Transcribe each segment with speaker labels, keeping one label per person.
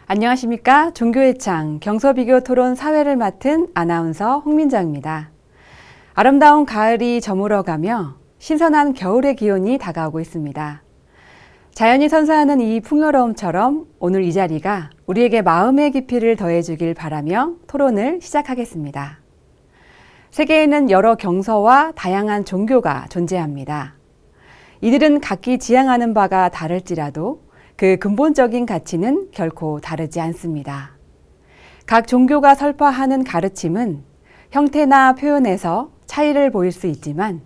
Speaker 1: 안녕하십니까. 종교의 창 경서비교 토론 사회를 맡은 아나운서 홍민정입니다. 아름다운 가을이 저물어가며 신선한 겨울의 기온이 다가오고 있습니다. 자연이 선사하는 이 풍요로움처럼 오늘 이 자리가 우리에게 마음의 깊이를 더해주길 바라며 토론을 시작하겠습니다. 세계에는 여러 경서와 다양한 종교가 존재합니다. 이들은 각기 지향하는 바가 다를지라도 그 근본적인 가치는 결코 다르지 않습니다. 각 종교가 설파하는 가르침은 형태나 표현에서 차이를 보일 수 있지만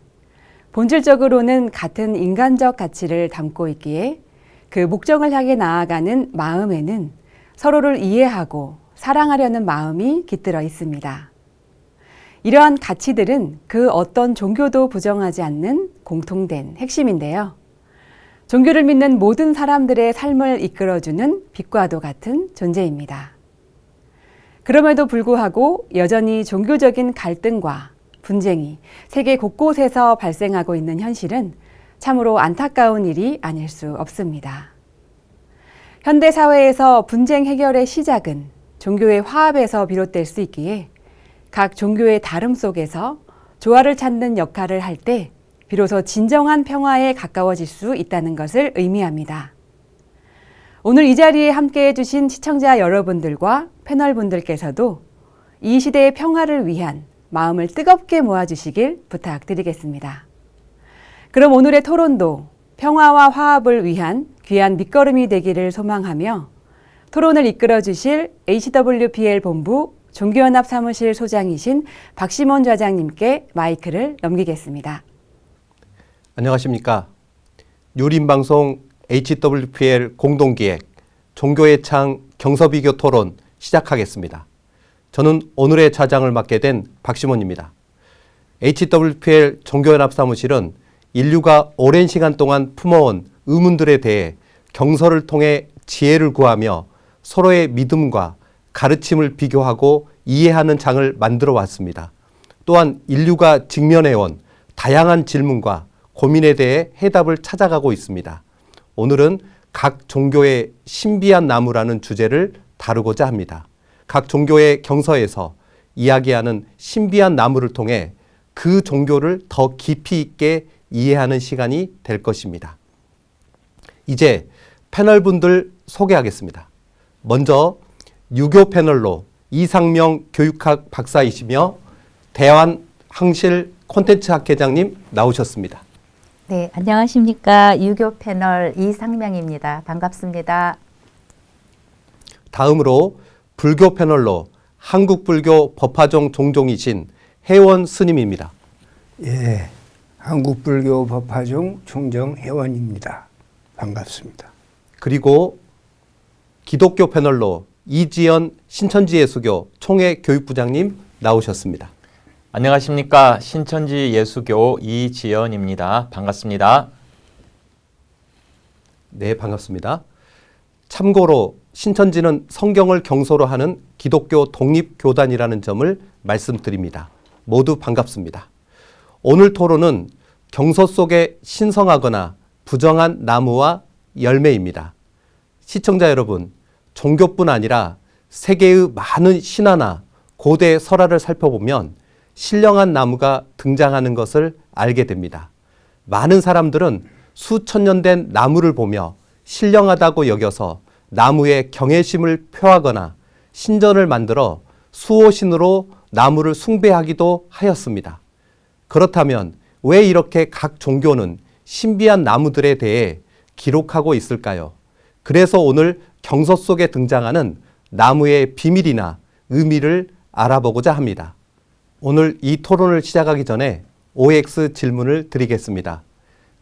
Speaker 1: 본질적으로는 같은 인간적 가치를 담고 있기에 그 목적을 향해 나아가는 마음에는 서로를 이해하고 사랑하려는 마음이 깃들어 있습니다. 이러한 가치들은 그 어떤 종교도 부정하지 않는 공통된 핵심인데요. 종교를 믿는 모든 사람들의 삶을 이끌어주는 빛과도 같은 존재입니다. 그럼에도 불구하고 여전히 종교적인 갈등과 분쟁이 세계 곳곳에서 발생하고 있는 현실은 참으로 안타까운 일이 아닐 수 없습니다. 현대 사회에서 분쟁 해결의 시작은 종교의 화합에서 비롯될 수 있기에 각 종교의 다름 속에서 조화를 찾는 역할을 할 때 비로소 진정한 평화에 가까워질 수 있다는 것을 의미합니다. 오늘 이 자리에 함께해 주신 시청자 여러분들과 패널분들께서도 이 시대의 평화를 위한 마음을 뜨겁게 모아주시길 부탁드리겠습니다. 그럼 오늘의 토론도 평화와 화합을 위한 귀한 밑거름이 되기를 소망하며 토론을 이끌어 주실 HWPL 본부 종교연합 사무실 소장이신 박시몬 좌장님께 마이크를 넘기겠습니다.
Speaker 2: 안녕하십니까. 유림방송 HWPL 공동기획 종교의 창 경서비교 토론 시작하겠습니다. 저는 오늘의 좌장을 맡게 된 박시몬입니다. HWPL 종교연합 사무실은 인류가 오랜 시간 동안 품어온 의문들에 대해 경서를 통해 지혜를 구하며 서로의 믿음과 가르침을 비교하고 이해하는 장을 만들어 왔습니다. 또한 인류가 직면해온 다양한 질문과 고민에 대해 해답을 찾아가고 있습니다. 오늘은 각 종교의 신비한 나무라는 주제를 다루고자 합니다. 각 종교의 경서에서 이야기하는 신비한 나무를 통해 그 종교를 더 깊이 있게 이해하는 시간이 될 것입니다. 이제 패널분들 소개하겠습니다. 먼저 유교 패널로 이상명 교육학 박사이시며 대한항실 콘텐츠 학회장님 나오셨습니다.
Speaker 3: 네, 안녕하십니까. 유교 패널 이상명입니다. 반갑습니다.
Speaker 2: 다음으로 불교 패널로 한국불교 법화종 종종이신 혜원 스님입니다.
Speaker 4: 예, 한국불교 법화종 총정 혜원입니다. 반갑습니다.
Speaker 2: 그리고 기독교 패널로 이지연 신천지예수교 총회 교육부장님 나오셨습니다.
Speaker 5: 안녕하십니까. 신천지 예수교 이지연입니다. 반갑습니다.
Speaker 2: 네, 반갑습니다. 참고로 신천지는 성경을 경서로 하는 기독교 독립교단이라는 점을 말씀드립니다. 모두 반갑습니다. 오늘 토론은 경서 속에 신성하거나 부정한 나무와 열매입니다. 시청자 여러분, 종교뿐 아니라 세계의 많은 신화나 고대 설화를 살펴보면 신령한 나무가 등장하는 것을 알게 됩니다. 많은 사람들은 수천 년 된 나무를 보며 신령하다고 여겨서 나무에 경외심을 표하거나 신전을 만들어 수호신으로 나무를 숭배하기도 하였습니다. 그렇다면 왜 이렇게 각 종교는 신비한 나무들에 대해 기록하고 있을까요? 그래서 오늘 경서 속에 등장하는 나무의 비밀이나 의미를 알아보고자 합니다. 오늘 이 토론을 시작하기 전에 OX 질문을 드리겠습니다.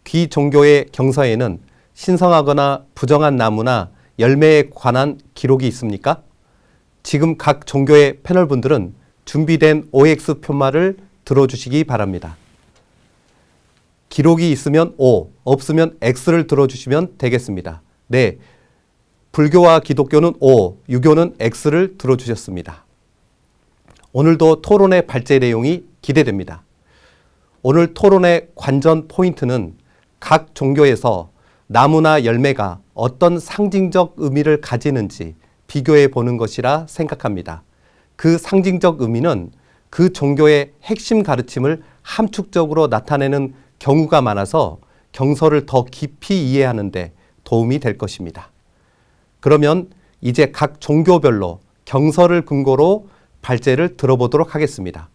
Speaker 2: 귀 종교의 경서에는 신성하거나 부정한 나무나 열매에 관한 기록이 있습니까? 지금 각 종교의 패널분들은 준비된 OX 표말을 들어주시기 바랍니다. 기록이 있으면 O, 없으면 X를 들어주시면 되겠습니다. 네, 불교와 기독교는 O, 유교는 X를 들어주셨습니다. 오늘도 토론의 발제 내용이 기대됩니다. 오늘 토론의 관전 포인트는 각 종교에서 나무나 열매가 어떤 상징적 의미를 가지는지 비교해 보는 것이라 생각합니다. 그 상징적 의미는 그 종교의 핵심 가르침을 함축적으로 나타내는 경우가 많아서 경서를 더 깊이 이해하는 데 도움이 될 것입니다. 그러면 이제 각 종교별로 경서를 근거로 발제를 들어보도록 하겠습니다.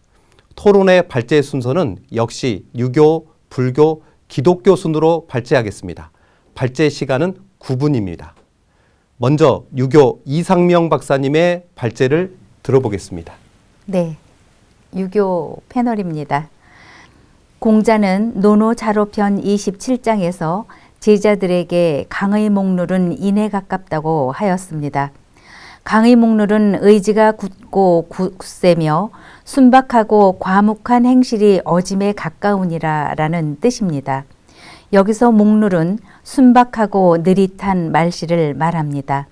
Speaker 2: 토론의 발제 순서는 역시 유교, 불교, 기독교 순으로 발제하겠습니다. 발제 시간은 9분입니다. 먼저 유교 이상명 박사님의 발제를 들어보겠습니다.
Speaker 3: 네, 유교 패널입니다. 공자는 논어자로편 27장에서 제자들에게 강의 목룰은 인에 가깝다고 하였습니다. 강의 목룰은 의지가 굳고 굳세며 순박하고 과묵한 행실이 어짐에 가까우니라 라는 뜻입니다. 여기서 목룰은 순박하고 느릿한 말씨를 말합니다.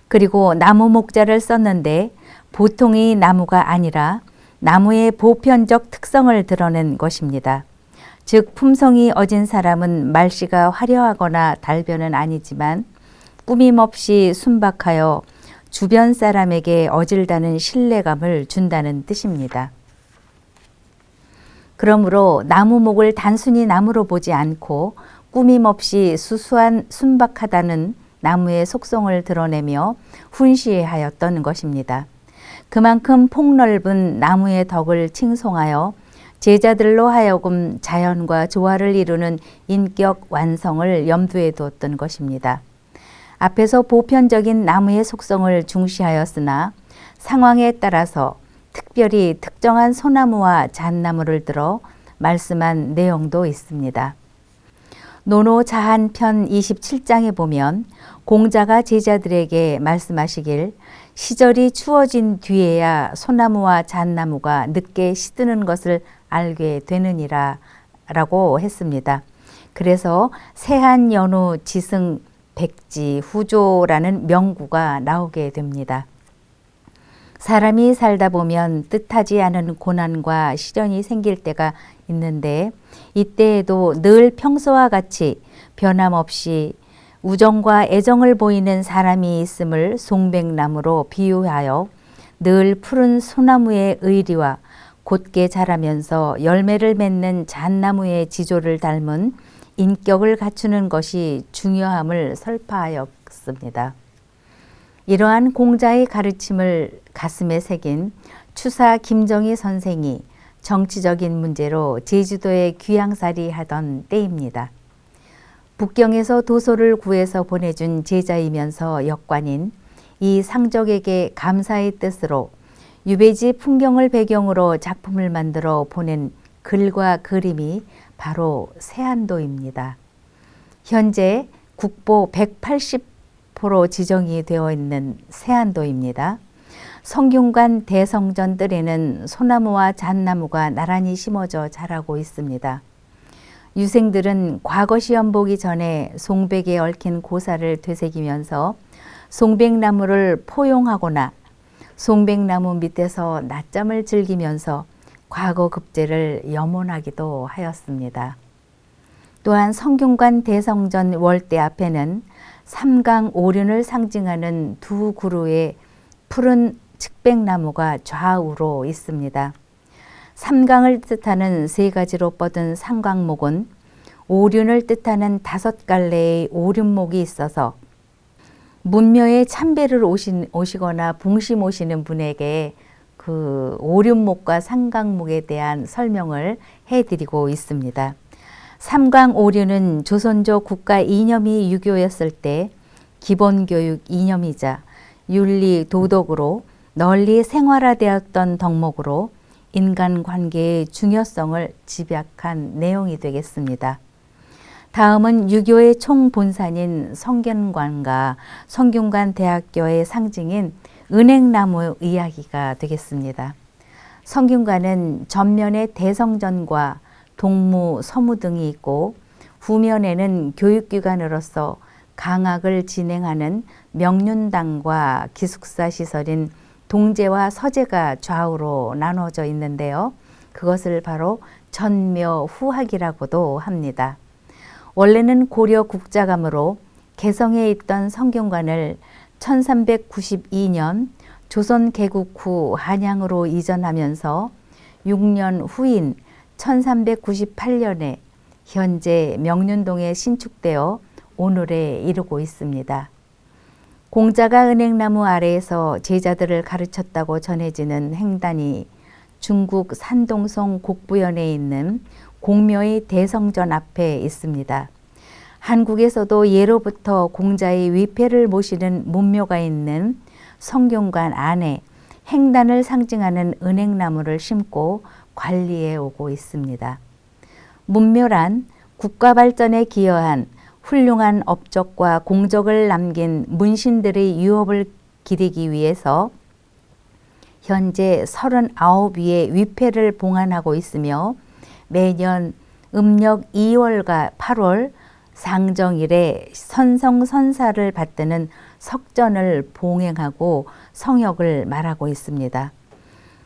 Speaker 3: 그리고 나무 목자를 썼는데 보통의 나무가 아니라 나무의 보편적 특성을 드러낸 것입니다. 즉 품성이 어진 사람은 말씨가 화려하거나 달변은 아니지만 꾸밈없이 순박하여 주변 사람에게 어질다는 신뢰감을 준다는 뜻입니다. 그러므로 나무목을 단순히 나무로 보지 않고 꾸밈없이 수수한 순박하다는 나무의 속성을 드러내며 훈시하였던 것입니다. 그만큼 폭넓은 나무의 덕을 칭송하여 제자들로 하여금 자연과 조화를 이루는 인격 완성을 염두에 두었던 것입니다. 앞에서 보편적인 나무의 속성을 중시하였으나 상황에 따라서 특별히 특정한 소나무와 잣나무를 들어 말씀한 내용도 있습니다. 논어자한편 27장에 보면 공자가 제자들에게 말씀하시길 시절이 추워진 뒤에야 소나무와 잣나무가 늦게 시드는 것을 알게 되느니라 라고 했습니다. 그래서 세한 연후 지승 백지 후조라는 명구가 나오게 됩니다. 사람이 살다 보면 뜻하지 않은 고난과 시련이 생길 때가 있는데 이때에도 늘 평소와 같이 변함없이 우정과 애정을 보이는 사람이 있음을 송백나무로 비유하여 늘 푸른 소나무의 의리와 곧게 자라면서 열매를 맺는 잣나무의 지조를 닮은 인격을 갖추는 것이 중요함을 설파하였습니다. 이러한 공자의 가르침을 가슴에 새긴 추사 김정희 선생이 정치적인 문제로 제주도에 귀향살이 하던 때입니다. 북경에서 도소를 구해서 보내준 제자이면서 역관인 이 상적에게 감사의 뜻으로 유배지 풍경을 배경으로 작품을 만들어 보낸 글과 그림이 바로 세안도입니다. 현재 국보 180호로 지정이 되어 있는 세안도입니다. 성균관 대성전 뜰에는 소나무와 잣나무가 나란히 심어져 자라고 있습니다. 유생들은 과거 시험 보기 전에 송백에 얽힌 고사를 되새기면서 송백나무를 포용하거나 송백나무 밑에서 낮잠을 즐기면서 과거 급제를 염원하기도 하였습니다. 또한 성균관 대성전 월대 앞에는 삼강 오륜을 상징하는 두 그루의 푸른 측백나무가 좌우로 있습니다. 삼강을 뜻하는 세 가지로 뻗은 삼강목은 오륜을 뜻하는 5갈래의 오륜목이 있어서 문묘에 참배를 오시거나 봉심 오시는 분에게 그 오륜목과 삼강목에 대한 설명을 해드리고 있습니다. 삼강오륜은 조선조 국가 이념이 유교였을 때 기본교육 이념이자 윤리 도덕으로 널리 생활화되었던 덕목으로 인간관계의 중요성을 집약한 내용이 되겠습니다. 다음은 유교의 총본산인 성균관과 성균관 대학교의 상징인 은행나무 이야기가 되겠습니다. 성균관은 전면에 대성전과 동무, 서무 등이 있고 후면에는 교육기관으로서 강학을 진행하는 명륜당과 기숙사 시설인 동제와 서제가 좌우로 나눠져 있는데요. 그것을 바로 전묘후학이라고도 합니다. 원래는 고려 국자감으로 개성에 있던 성균관을 1392년 조선 개국 후 한양으로 이전하면서 6년 후인 1398년에 현재 명륜동에 신축되어 오늘에 이르고 있습니다. 공자가 은행나무 아래에서 제자들을 가르쳤다고 전해지는 행단이 중국 산동성 곡부연에 있는 공묘의 대성전 앞에 있습니다. 한국에서도 예로부터 공자의 위패를 모시는 문묘가 있는 성균관 안에 행단을 상징하는 은행나무를 심고 관리해 오고 있습니다. 문묘란 국가 발전에 기여한 훌륭한 업적과 공적을 남긴 문신들의 유업을 기리기 위해서 현재 39위의 위패를 봉안하고 있으며 매년 음력 2월과 8월 상정일에 선성선사를 받드는 석전을 봉행하고 성역을 말하고 있습니다.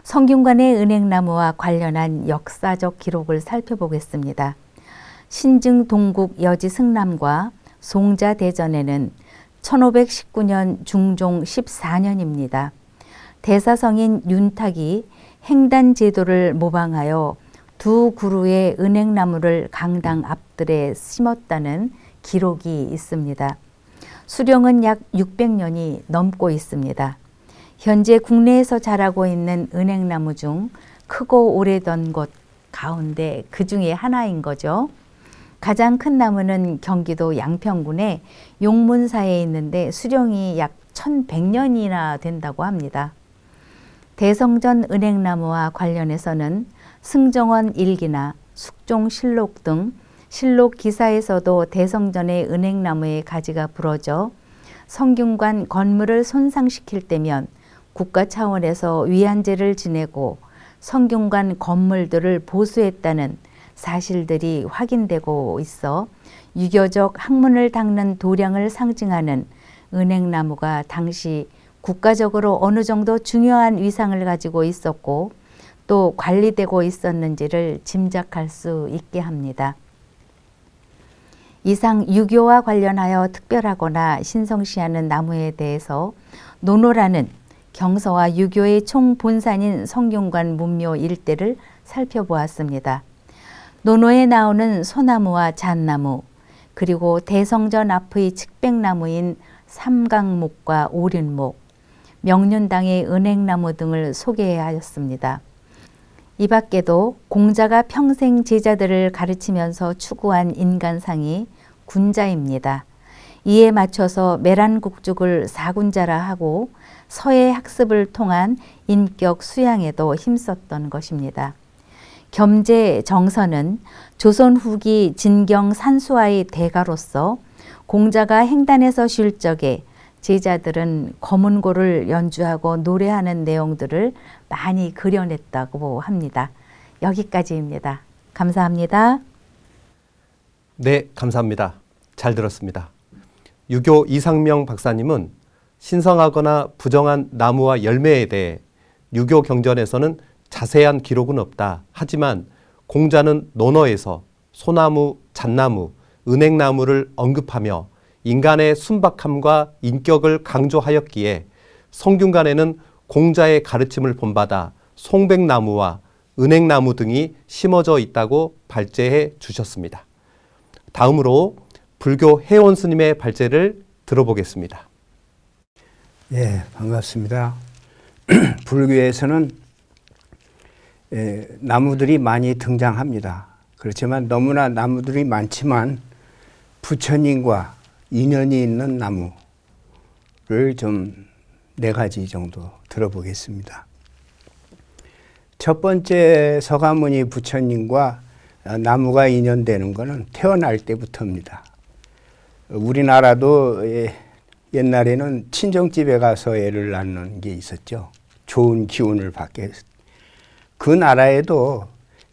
Speaker 3: 성균관의 은행나무와 관련한 역사적 기록을 살펴보겠습니다. 신증 동국 여지 승남과 송자 대전에는 1519년 중종 14년입니다. 대사성인 윤탁이 행단 제도를 모방하여 두 그루의 은행나무를 강당 앞들에 심었다는 기록이 있습니다. 수령은 약 600년이 넘고 있습니다. 현재 국내에서 자라고 있는 은행나무 중 크고 오래된 곳 가운데 그 중에 하나인 거죠. 가장 큰 나무는 경기도 양평군의 용문사에 있는데 수령이 약 1100년이나 된다고 합니다. 대성전 은행나무와 관련해서는 승정원 일기나 숙종실록 등 실록 기사에서도 대성전의 은행나무의 가지가 부러져 성균관 건물을 손상시킬 때면 국가 차원에서 위안제를 지내고 성균관 건물들을 보수했다는 사실들이 확인되고 있어 유교적 학문을 닦는 도량을 상징하는 은행나무가 당시 국가적으로 어느 정도 중요한 위상을 가지고 있었고 또 관리되고 있었는지를 짐작할 수 있게 합니다. 이상 유교와 관련하여 특별하거나 신성시하는 나무에 대해서 노노라는 경서와 유교의 총본산인 성균관 문묘 일대를 살펴보았습니다. 노노에 나오는 소나무와 잣나무, 그리고 대성전 앞의 측백나무인 삼강목과 오륜목, 명륜당의 은행나무 등을 소개하였습니다. 이 밖에도 공자가 평생 제자들을 가르치면서 추구한 인간상이 군자입니다. 이에 맞춰서 메란국죽을 사군자라 하고 서예 학습을 통한 인격 수양에도 힘썼던 것입니다. 겸재 정서는 조선 후기 진경 산수와의 대가로서 공자가 행단에서 쉴 적에 제자들은 거문고를 연주하고 노래하는 내용들을 많이 그려냈다고 합니다. 여기까지입니다. 감사합니다.
Speaker 2: 네, 감사합니다. 잘 들었습니다. 유교 이상명 박사님은 신성하거나 부정한 나무와 열매에 대해 유교 경전에서는 자세한 기록은 없다. 하지만 공자는 논어에서 소나무, 잣나무, 은행나무를 언급하며 인간의 순박함과 인격을 강조하였기에 성균관에는 공자의 가르침을 본받아 송백나무와 은행나무 등이 심어져 있다고 발제해 주셨습니다. 다음으로 불교 혜원 스님의 발제를 들어보겠습니다.
Speaker 4: 예, 반갑습니다. 불교에서는 나무들이 많이 등장합니다. 그렇지만 너무나 나무들이 많지만 부처님과 인연이 있는 나무를 좀 4가지 정도 들어보겠습니다. 첫 번째 서가모니 부처님과 나무가 인연되는 것은 태어날 때부터입니다. 우리나라도 옛날에는 친정집에 가서 애를 낳는 게 있었죠. 좋은 기운을 받게. 그 나라에도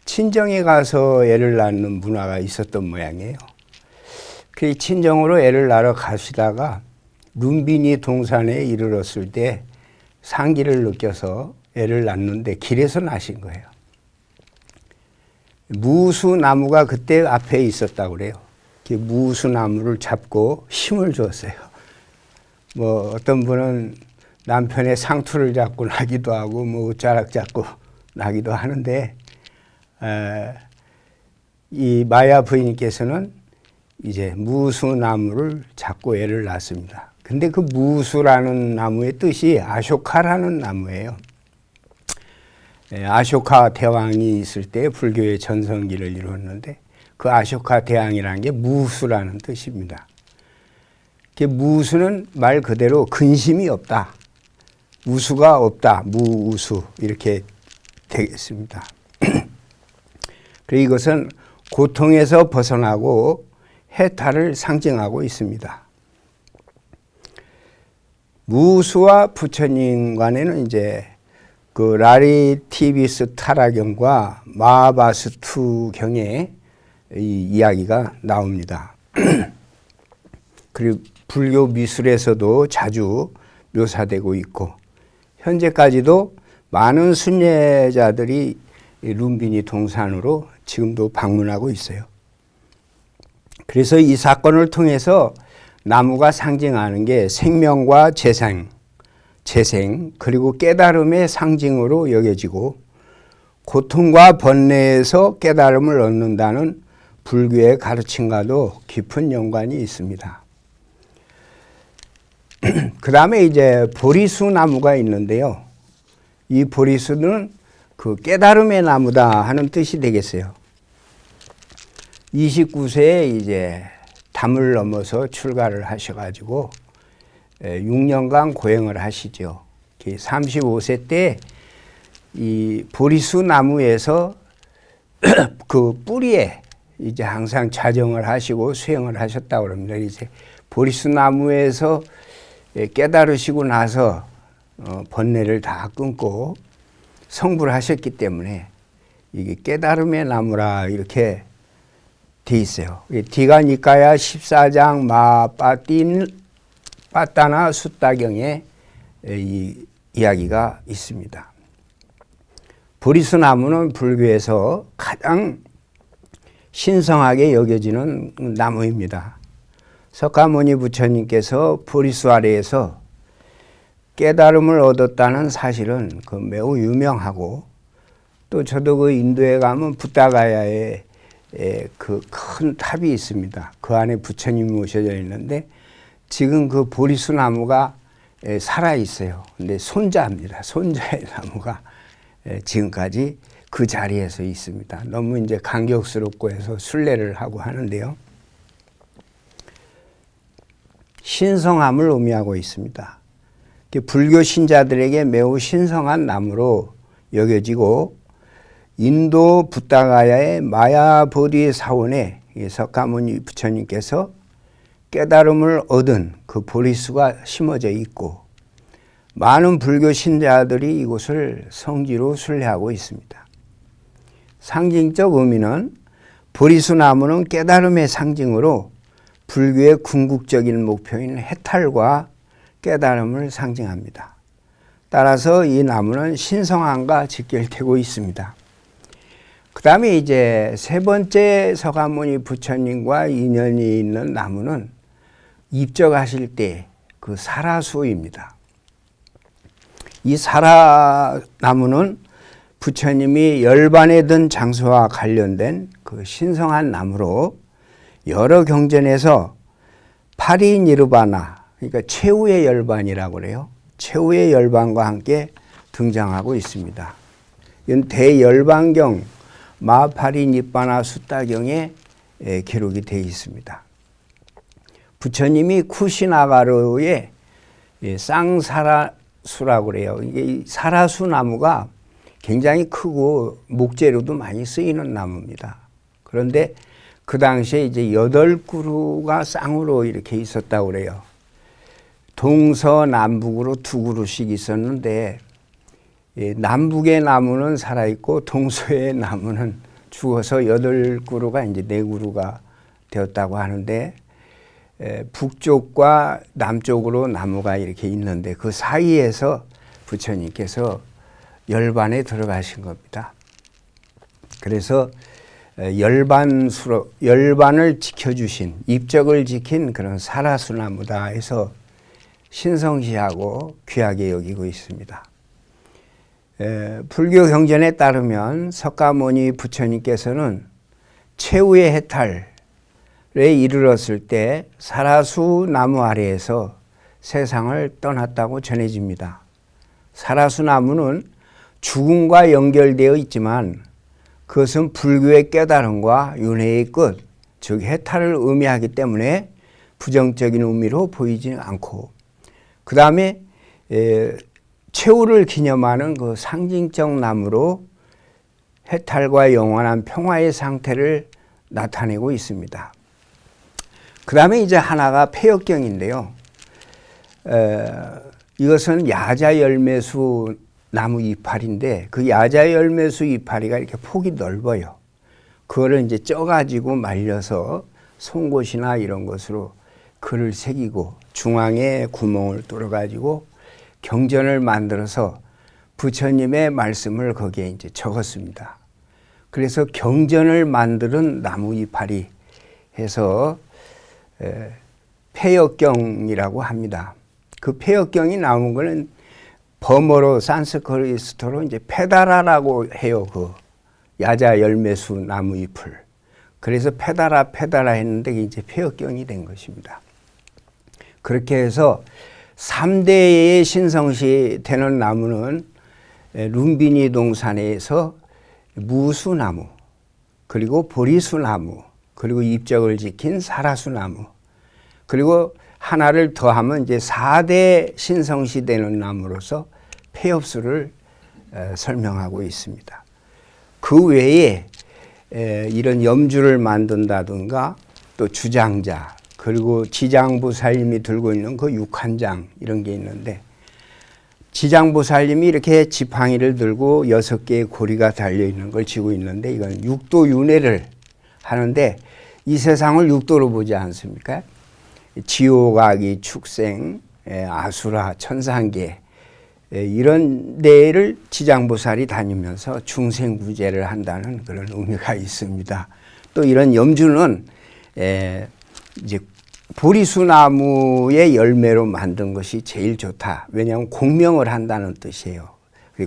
Speaker 4: 친정에 가서 애를 낳는 문화가 있었던 모양이에요. 그 친정으로 애를 낳으러 가시다가 룸비니 동산에 이르렀을 때 상기를 느껴서 애를 낳는데 길에서 나신 거예요. 무수나무가 그때 앞에 있었다고 그래요. 무수나무를 잡고 힘을 줬어요. 뭐 어떤 분은 남편의 상투를 잡고 나기도 하고 뭐 옷자락 잡고 나기도 하는데 이 마야 부인께서는 이제 무수나무를 잡고 애를 낳습니다. 근데 그 무수라는 나무의 뜻이 아쇼카라는 나무예요. 아쇼카 대왕이 있을 때 불교의 전성기를 이루었는데 그 아쇼카 대왕이라는 게 무수라는 뜻입니다. 무수는 말 그대로 근심이 없다. 우수가 없다. 무우수 이렇게 되겠습니다. 그리고 이것은 고통에서 벗어나고 해탈을 상징하고 있습니다. 무수와 부처님 간에는 이제 그 라리티비스 타라경과 마하바스투 경에 이 이야기가 나옵니다. 그리고 불교 미술에서도 자주 묘사되고 있고 현재까지도 많은 순례자들이 룸비니 동산으로 지금도 방문하고 있어요. 그래서 이 사건을 통해서 나무가 상징하는 게 생명과 재생 그리고 깨달음의 상징으로 여겨지고 고통과 번뇌에서 깨달음을 얻는다는 불교의 가르침과도 깊은 연관이 있습니다. 그 다음에 이제 보리수 나무가 있는데요. 이 보리수는 그 깨달음의 나무다 하는 뜻이 되겠어요. 29세에 이제 담을 넘어서 출가를 하셔가지고 6년간 고행을 하시죠. 35세 때 이 보리수 나무에서 그 뿌리에 이제 항상 자정을 하시고 수행을 하셨다고 합니다. 이제 보리수 나무에서 깨달으시고 나서 번뇌를 다 끊고 성불을 하셨기 때문에 이게 깨달음의 나무라 이렇게 돼 있어요. 디가니까야 14장 빠따나 숫다경에 이 이야기가 있습니다. 보리수 나무는 불교에서 가장 신성하게 여겨지는 나무입니다. 석가모니 부처님께서 보리수 아래에서 깨달음을 얻었다는 사실은 그 매우 유명하고 또 저도 그 인도에 가면 부다가야에 그 큰 탑이 있습니다. 그 안에 부처님이 모셔져 있는데 지금 그 보리수 나무가 살아 있어요. 근데 손자입니다. 손자의 나무가 지금까지 그 자리에서 있습니다. 너무 이제 감격스럽고 해서 순례를 하고 하는데요. 신성함을 의미하고 있습니다. 불교 신자들에게 매우 신성한 나무로 여겨지고 인도 부다가야의 마야보디 사원에 석가모니 부처님께서 깨달음을 얻은 그 보리수가 심어져 있고 많은 불교 신자들이 이곳을 성지로 순례하고 있습니다. 상징적 의미는 보리수 나무는 깨달음의 상징으로 불교의 궁극적인 목표인 해탈과 깨달음을 상징합니다. 따라서 이 나무는 신성함과 직결되고 있습니다. 그 다음에 이제 세 번째 석가모니 부처님과 인연이 있는 나무는 입적하실 때 그 사라수입니다. 이 사라나무는 부처님이 열반에 든 장소와 관련된 그 신성한 나무로 여러 경전에서 파리니르바나, 그러니까 최후의 열반이라고 그래요. 최후의 열반과 함께 등장하고 있습니다. 이건 대열반경 마파리니바나 숫다경에 기록이 되어 있습니다. 부처님이 쿠시나가르의 쌍사라수라고 그래요. 이게 사라수 나무가 굉장히 크고 목재로도 많이 쓰이는 나무입니다. 그런데 그 당시에 이제 8그루가 쌍으로 이렇게 있었다고 그래요. 동서남북으로 2그루씩 있었는데 남북의 나무는 살아있고 동서의 나무는 죽어서 8그루가 이제 4그루가 되었다고 하는데 북쪽과 남쪽으로 나무가 이렇게 있는데 그 사이에서 부처님께서 열반에 들어가신 겁니다. 그래서 열반을 지켜주신 입적을 지킨 그런 사라수나무다 해서 신성시하고 귀하게 여기고 있습니다. 불교 경전에 따르면 석가모니 부처님께서는 최후의 해탈에 이르렀을 때 사라수 나무 아래에서 세상을 떠났다고 전해집니다. 사라수 나무는 죽음과 연결되어 있지만 그것은 불교의 깨달음과 윤회의 끝, 즉 해탈을 의미하기 때문에 부정적인 의미로 보이지 않고, 그 다음에 최후를 기념하는 그 상징적 나무로 해탈과 영원한 평화의 상태를 나타내고 있습니다. 그 다음에 이제 하나가 폐역경인데요. 이것은 야자열매수 나무 이파리인데 그 야자열매수 이파리가 이렇게 폭이 넓어요. 그거를 이제 쪄가지고 말려서 송곳이나 이런 것으로 글을 새기고 중앙에 구멍을 뚫어가지고 경전을 만들어서 부처님의 말씀을 거기에 이제 적었습니다. 그래서 경전을 만드는 나무 이파리 해서 폐역경이라고 합니다. 그 폐역경이 나온 거는 범어로 산스크리트로 이제 페다라라고 해요. 그 야자 열매수 나무 잎을. 그래서 페다라 했는데 이제 폐역경이 된 것입니다. 그렇게 해서 3대의 신성시 되는 나무는 룸비니 동산에서 무수나무, 그리고 보리수나무, 그리고 입적을 지킨 사라수나무, 그리고 하나를 더하면 이제 4대 신성시 되는 나무로서 폐엽수를 설명하고 있습니다. 그 외에 이런 염주를 만든다든가 또 주장자, 그리고 지장보살님이 들고 있는 그 육한장 이런 게 있는데, 지장보살님이 이렇게 지팡이를 들고 6개의 고리가 달려있는 걸 쥐고 있는데 이건 육도윤회를 하는데 이 세상을 육도로 보지 않습니까? 지옥, 악이, 축생, 아수라, 천상계 이런 데를 지장보살이 다니면서 중생구제를 한다는 그런 의미가 있습니다. 또 이런 염주는 이제 보리수나무의 열매로 만든 것이 제일 좋다. 왜냐하면 공명을 한다는 뜻이에요.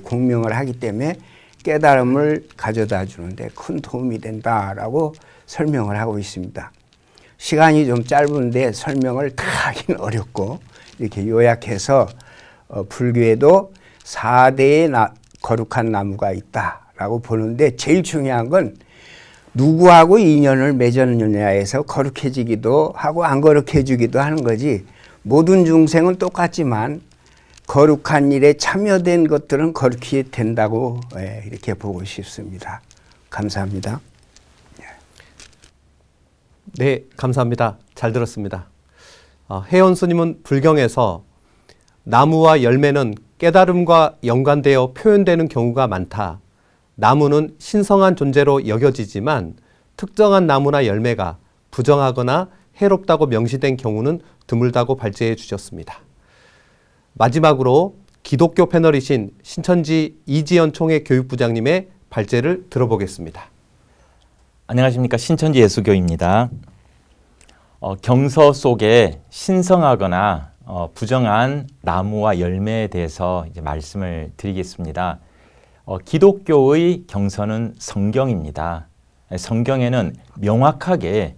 Speaker 4: 공명을 하기 때문에 깨달음을 가져다 주는데 큰 도움이 된다라고 설명을 하고 있습니다. 시간이 좀 짧은데 설명을 다 하기는 어렵고 이렇게 요약해서 불교에도 4대의 거룩한 나무가 있다라고 보는데 제일 중요한 건 누구하고 인연을 맺었느냐에서 거룩해지기도 하고 안 거룩해지기도 하는 거지, 모든 중생은 똑같지만 거룩한 일에 참여된 것들은 거룩히 된다고 이렇게 보고 싶습니다. 감사합니다.
Speaker 2: 네, 감사합니다. 잘 들었습니다. 혜원 스님은 불경에서 나무와 열매는 깨달음과 연관되어 표현되는 경우가 많다. 나무는 신성한 존재로 여겨지지만 특정한 나무나 열매가 부정하거나 해롭다고 명시된 경우는 드물다고 발제해 주셨습니다. 마지막으로 기독교 패널이신 신천지 이지연 총회 교육부장님의 발제를 들어보겠습니다.
Speaker 5: 안녕하십니까. 신천지 예수교입니다. 경서 속에 신성하거나 부정한 나무와 열매에 대해서 이제 말씀을 드리겠습니다. 기독교의 경서는 성경입니다. 성경에는 명확하게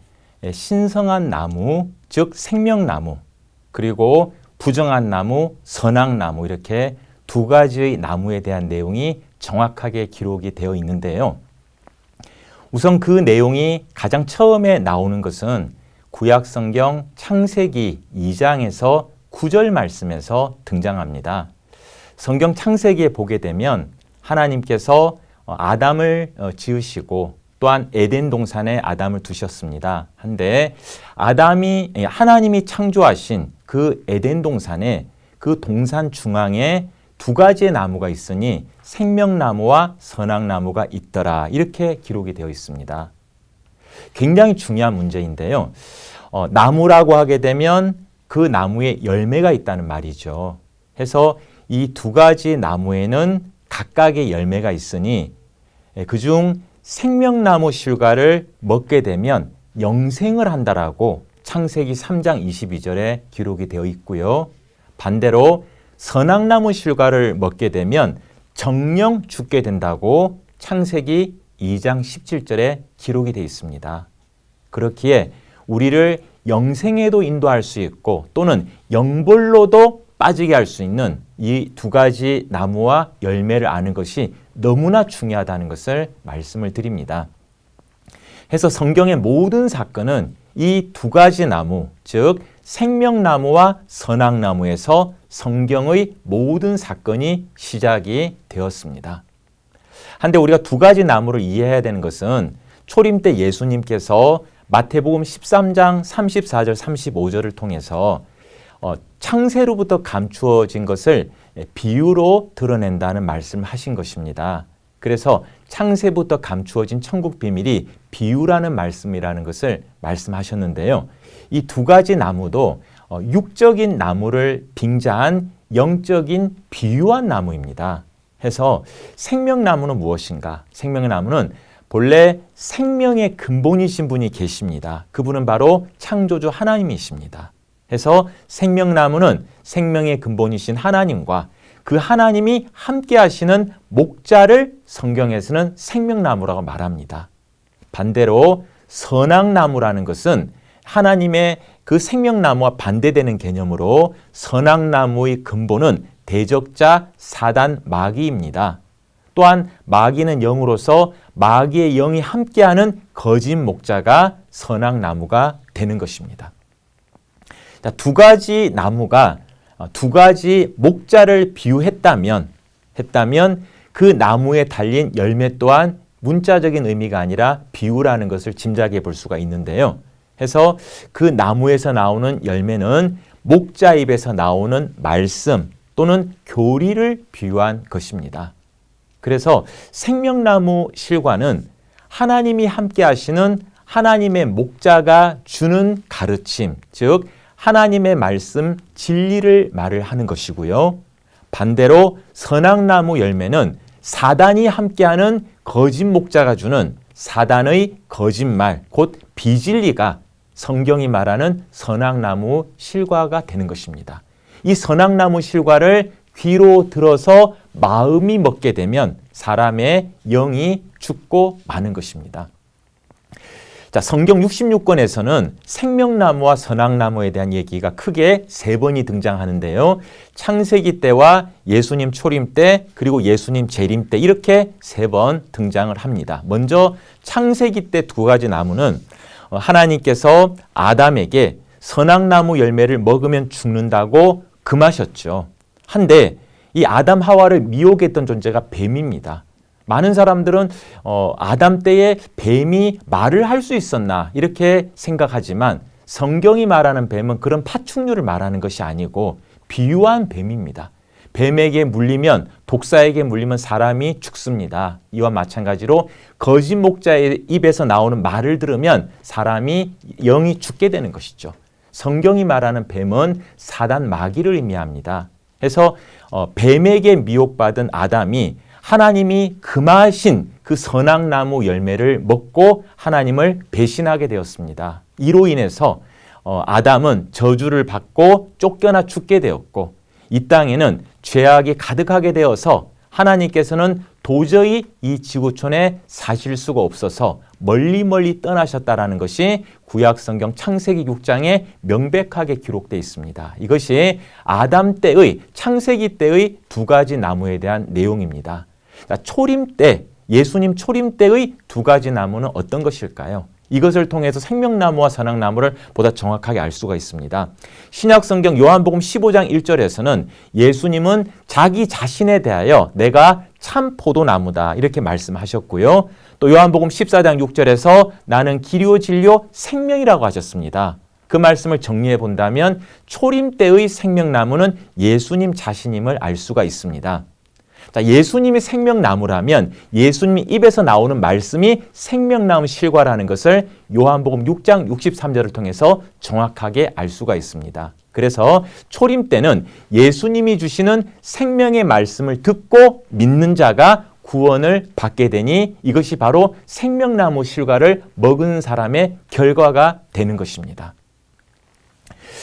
Speaker 5: 신성한 나무, 즉 생명나무, 그리고 부정한 나무, 선악나무 이렇게 두 가지의 나무에 대한 내용이 정확하게 기록이 되어 있는데요. 우선 그 내용이 가장 처음에 나오는 것은 구약성경 창세기 2장에서 9절 말씀에서 등장합니다. 성경 창세기에 보게 되면 하나님께서 아담을 지으시고 또한 에덴 동산에 아담을 두셨습니다. 한데 하나님이 창조하신 그 에덴 동산에 그 동산 중앙에 두 가지의 나무가 있으니 생명나무와 선악나무가 있더라. 이렇게 기록이 되어 있습니다. 굉장히 중요한 문제인데요. 나무라고 하게 되면 그 나무에 열매가 있다는 말이죠. 해서 이 두 가지 나무에는 각각의 열매가 있으니 그중 생명나무 실과를 먹게 되면 영생을 한다라고 창세기 3장 22절에 기록이 되어 있고요. 반대로 선악나무 실과를 먹게 되면 정령 죽게 된다고 창세기 2장 17절에 기록이 되어 있습니다. 그렇기에 우리를 영생에도 인도할 수 있고 또는 영벌로도 빠지게 할 수 있는 이 두 가지 나무와 열매를 아는 것이 너무나 중요하다는 것을 말씀을 드립니다. 해서 성경의 모든 사건은 이 두 가지 나무, 즉 생명나무와 선악나무에서 성경의 모든 사건이 시작이 되었습니다. 한데 우리가 두 가지 나무를 이해해야 되는 것은 초림 때 예수님께서 마태복음 13장 34절 35절을 통해서 창세로부터 감추어진 것을 비유로 드러낸다는 말씀을 하신 것입니다. 그래서 창세부터 감추어진 천국 비밀이 비유라는 말씀이라는 것을 말씀하셨는데요. 이 두 가지 나무도 육적인 나무를 빙자한 영적인 비유한 나무입니다. 해서 생명나무는 무엇인가? 생명나무는 본래 생명의 근본이신 분이 계십니다. 그분은 바로 창조주 하나님이십니다. 해서 생명나무는 생명의 근본이신 하나님과 그 하나님이 함께 하시는 목자를 성경에서는 생명나무라고 말합니다. 반대로 선악나무라는 것은 하나님의 그 생명나무와 반대되는 개념으로 선악나무의 근본은 대적자 사단 마귀입니다. 또한 마귀는 영으로서 마귀의 영이 함께하는 거짓 목자가 선악나무가 되는 것입니다. 두 가지 나무가 두 가지 목자를 비유했다면 그 나무에 달린 열매 또한 문자적인 의미가 아니라 비유라는 것을 짐작해 볼 수가 있는데요. 해서 그 나무에서 나오는 열매는 목자 입에서 나오는 말씀 또는 교리를 비유한 것입니다. 그래서 생명나무 실과는 하나님이 함께 하시는 하나님의 목자가 주는 가르침, 즉 하나님의 말씀, 진리를 말을 하는 것이고요. 반대로 선악나무 열매는 사단이 함께하는 거짓 목자가 주는 사단의 거짓말, 곧 비진리가 성경이 말하는 선악나무 실과가 되는 것입니다. 이 선악나무 실과를 귀로 들어서 마음이 먹게 되면 사람의 영이 죽고 마는 것입니다. 자, 성경 66권에서는 생명나무와 선악나무에 대한 얘기가 크게 세 번이 등장하는데요. 창세기 때와 예수님 초림 때 그리고 예수님 재림 때 이렇게 세 번 등장을 합니다. 먼저 창세기 때 두 가지 나무는 하나님께서 아담에게 선악나무 열매를 먹으면 죽는다고 금하셨죠. 한데 이 아담 하와를 미혹했던 존재가 뱀입니다. 많은 사람들은 아담 때에 뱀이 말을 할 수 있었나 이렇게 생각하지만 성경이 말하는 뱀은 그런 파충류를 말하는 것이 아니고 비유한 뱀입니다. 뱀에게 물리면 독사에게 물리면 사람이 죽습니다. 이와 마찬가지로 거짓 목자의 입에서 나오는 말을 들으면 사람이 영이 죽게 되는 것이죠. 성경이 말하는 뱀은 사단 마귀를 의미합니다. 그래서 뱀에게 미혹받은 아담이 하나님이 금하신 그 선악나무 열매를 먹고 하나님을 배신하게 되었습니다. 이로 인해서 아담은 저주를 받고 쫓겨나 죽게 되었고 이 땅에는 죄악이 가득하게 되어서 하나님께서는 도저히 이 지구촌에 사실 수가 없어서 멀리 떠나셨다라는 것이 구약성경 창세기 6장에 명백하게 기록되어 있습니다. 이것이 아담 때의 창세기 때의 두 가지 나무에 대한 내용입니다. 초림 때, 예수님 초림 때의 두 가지 나무는 어떤 것일까요? 이것을 통해서 생명나무와 선악나무를 보다 정확하게 알 수가 있습니다. 신약성경 요한복음 15장 1절에서는 예수님은 자기 자신에 대하여 내가 참 포도나무다 이렇게 말씀하셨고요. 또 요한복음 14장 6절에서 나는 길이요 진리요 생명이라고 하셨습니다. 그 말씀을 정리해 본다면 초림 때의 생명나무는 예수님 자신임을 알 수가 있습니다. 자, 예수님이 생명나무라면 예수님 입에서 나오는 말씀이 생명나무 실과라는 것을 요한복음 6장 63절을 통해서 정확하게 알 수가 있습니다. 그래서 초림 때는 예수님이 주시는 생명의 말씀을 듣고 믿는 자가 구원을 받게 되니 이것이 바로 생명나무 실과를 먹은 사람의 결과가 되는 것입니다.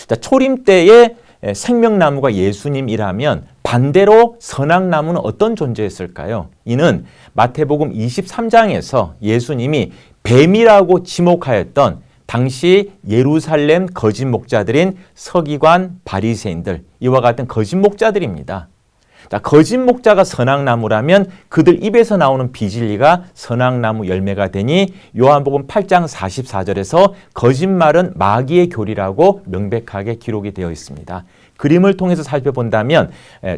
Speaker 5: 자, 초림 때에 생명나무가 예수님이라면 반대로 선악나무는 어떤 존재였을까요? 이는 마태복음 23장에서 예수님이 뱀이라고 지목하였던 당시 예루살렘 거짓 목자들인 서기관, 바리새인들, 이와 같은 거짓 목자들입니다. 자, 거짓 목자가 선악나무라면 그들 입에서 나오는 비진리가 선악나무 열매가 되니 요한복음 8장 44절에서 거짓말은 마귀의 교리라고 명백하게 기록이 되어 있습니다. 그림을 통해서 살펴본다면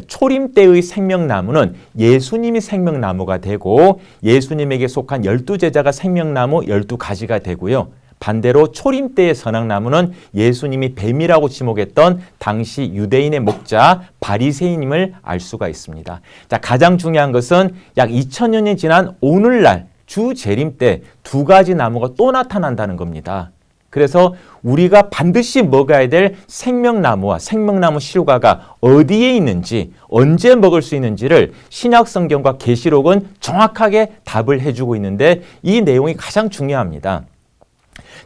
Speaker 5: 초림 때의 생명나무는 예수님이 생명나무가 되고 예수님에게 속한 12제자가 생명나무 12가지가 되고요. 반대로 초림 때의 선악나무는 예수님이 뱀이라고 지목했던 당시 유대인의 목자 바리새인임을 알 수가 있습니다. 자, 가장 중요한 것은 약 2000여 년이 지난 오늘날 주 재림 때 두 가지 나무가 또 나타난다는 겁니다. 그래서 우리가 반드시 먹어야 될 생명나무와 생명나무 실과가 어디에 있는지, 언제 먹을 수 있는지를 신약 성경과 계시록은 정확하게 답을 해주고 있는데 이 내용이 가장 중요합니다.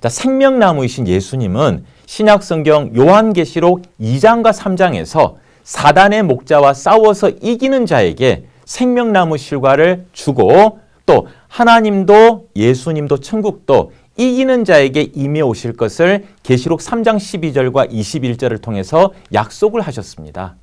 Speaker 5: 자, 생명나무이신 예수님은 신약 성경 요한계시록 2장과 3장에서 사단의 목자와 싸워서 이기는 자에게 생명나무 실과를 주고 또 하나님도 예수님도 천국도 이기는 자에게 임해 오실 것을 계시록 3장 12절과 21절을 통해서 약속을 하셨습니다.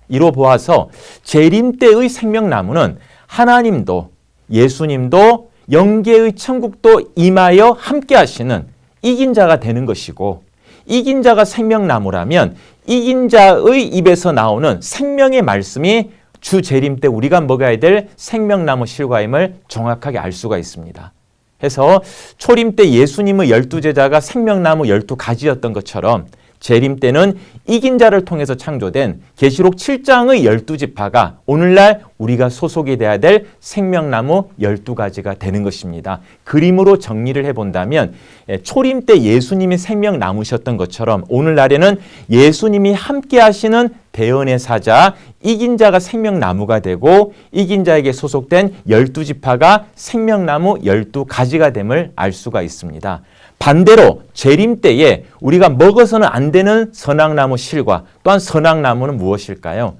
Speaker 5: 이로 보아서 재림 때의 생명나무는 하나님도 예수님도 영계의 천국도 임하여 함께 하시는 이긴 자가 되는 것이고, 이긴 자가 생명나무라면 이긴 자의 입에서 나오는 생명의 말씀이 주 재림 때 우리가 먹어야 될 생명나무 실과임을 정확하게 알 수가 있습니다. 해서 초림 때 예수님의 12제자가 생명나무 12가지였던 것처럼 재림 때는 이긴 자를 통해서 창조된 계시록 7장의 12지파가 오늘날 우리가 소속이 돼야 될 생명나무 12가지가 되는 것입니다. 그림으로 정리를 해본다면 초림 때 예수님이 생명나무셨던 것처럼 오늘날에는 예수님이 함께 하시는 대언의 사자, 이긴 자가 생명나무가 되고 이긴 자에게 소속된 12지파가 생명나무 12가지가 됨을 알 수가 있습니다. 반대로 재림 때에 우리가 먹어서는 안 되는 선악나무 실과 또한 선악나무는 무엇일까요?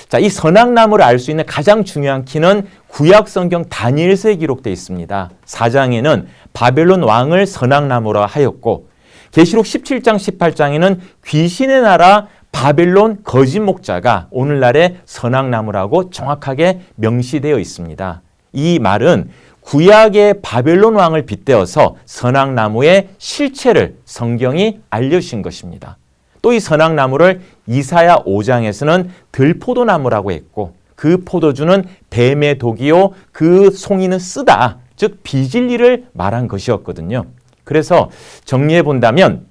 Speaker 5: 자, 이 선악나무를 알 수 있는 가장 중요한 키는 구약 성경 다니엘서에 기록되어 있습니다. 4장에는 바벨론 왕을 선악나무라 하였고 계시록 17장 18장에는 귀신의 나라 바벨론 거짓 목자가 오늘날의 선악나무라고 정확하게 명시되어 있습니다. 이 말은 구약의 바벨론 왕을 빗대어서 선악나무의 실체를 성경이 알려주신 것입니다. 또 이 선악나무를 이사야 5장에서는 들포도나무라고 했고 그 포도주는 뱀의 독이요 그 송이는 쓰다, 즉 비진리를 말한 것이었거든요. 그래서 정리해 본다면